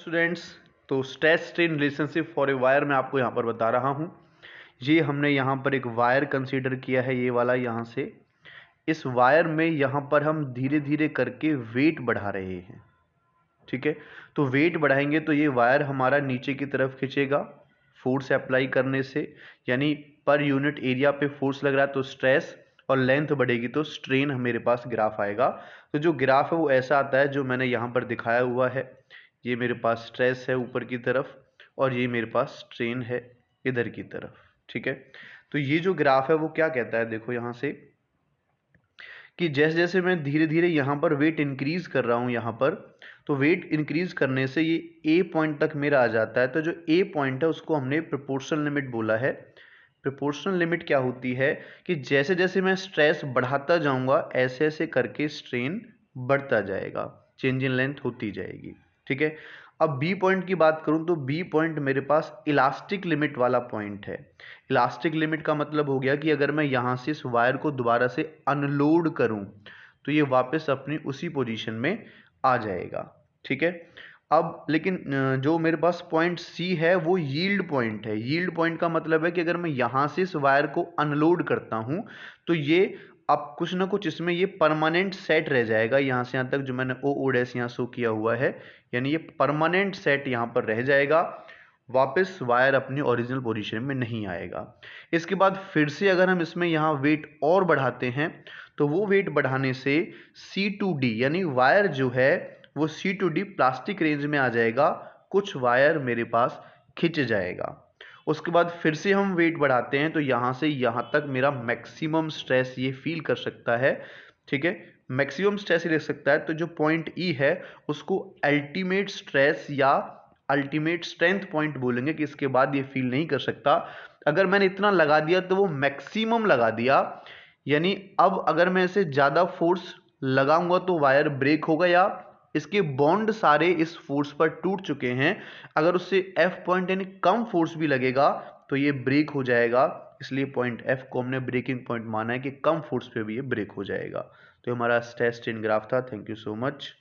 Students, तो stress strain relationship for a wire मैं आपको यहाँ पर बता रहा हूँ। ये हमने यहाँ पर एक वायर कंसीडर किया है, ये वाला यहाँ से। इस वायर में यहाँ पर हम धीरे धीरे करके वेट बढ़ा रहे हैं, ठीक है। तो वेट बढ़ाएंगे तो ये वायर हमारा नीचे की तरफ खींचेगा फोर्स अप्लाई करने से, यानी पर यूनिट एरिया पे फोर्स लग रहा है तो स्ट्रेस, और लेंथ बढ़ेगी तो स्ट्रेन मेरे पास ग्राफ आएगा। तो जो ग्राफ है वो ऐसा आता है जो मैंने यहाँ पर दिखाया हुआ है। ये मेरे पास स्ट्रेस है ऊपर की तरफ और ये मेरे पास स्ट्रेन है इधर की तरफ, ठीक है। तो ये जो ग्राफ है वो क्या कहता है, देखो यहाँ से, कि जैसे जैसे मैं धीरे धीरे यहाँ पर वेट इंक्रीज कर रहा हूँ यहाँ पर, तो वेट इंक्रीज करने से ये ए पॉइंट तक मेरा आ जाता है। तो जो ए पॉइंट है उसको हमने प्रोपोर्शनल लिमिट बोला है। प्रोपोर्शनल लिमिट क्या होती है कि जैसे जैसे मैं स्ट्रेस बढ़ाता जाऊंगा ऐसे ऐसे करके स्ट्रेन बढ़ता जाएगा, चेंज इन लेंथ होती जाएगी, ठीक है। अब बी पॉइंट की बात करूं तो बी पॉइंट मेरे पास इलास्टिक लिमिट वाला पॉइंट है। इलास्टिक लिमिट का मतलब हो गया कि अगर मैं यहाँ से इस वायर को दोबारा से अनलोड करूं तो ये वापस अपनी उसी पोजीशन में आ जाएगा, ठीक है। अब लेकिन जो मेरे पास पॉइंट सी है वो यील्ड पॉइंट है। यील्ड पॉइंट का मतलब है कि अगर मैं यहाँ से इस वायर को अनलोड करता हूँ तो ये अब कुछ ना कुछ इसमें ये परमानेंट सेट रह जाएगा, यहाँ से यहाँ तक जो मैंने ओ डैश यहाँ शो किया हुआ है, यानी ये परमानेंट सेट यहाँ पर रह जाएगा, वापस वायर अपनी ओरिजिनल पोजीशन में नहीं आएगा। इसके बाद फिर से अगर हम इसमें यहाँ वेट और बढ़ाते हैं तो वो वेट बढ़ाने से C2D यानी वायर जो है वो C2D प्लास्टिक रेंज में आ जाएगा, कुछ वायर मेरे पास खिंच जाएगा। उसके बाद फिर से हम वेट बढ़ाते हैं तो यहाँ से यहाँ तक मेरा मैक्सिमम स्ट्रेस ये फील कर सकता है, ठीक है। मैक्सिमम स्ट्रेस ही रख सकता है। तो जो पॉइंट ई है उसको अल्टीमेट स्ट्रेस या अल्टीमेट स्ट्रेंथ पॉइंट बोलेंगे कि इसके बाद ये फील नहीं कर सकता। अगर मैंने इतना लगा दिया तो वो मैक्सिमम लगा दिया, यानी अब अगर मैं इसे ज़्यादा फोर्स लगाऊंगा तो वायर ब्रेक होगा या इसके बॉन्ड सारे इस फोर्स पर टूट चुके हैं। अगर उससे एफ पॉइंट यानी कम फोर्स भी लगेगा तो ये ब्रेक हो जाएगा, इसलिए पॉइंट एफ को हमने ब्रेकिंग पॉइंट माना है कि कम फोर्स पे भी ये ब्रेक हो जाएगा। तो हमारा स्ट्रेस स्ट्रेन ग्राफ था। Thank you so much.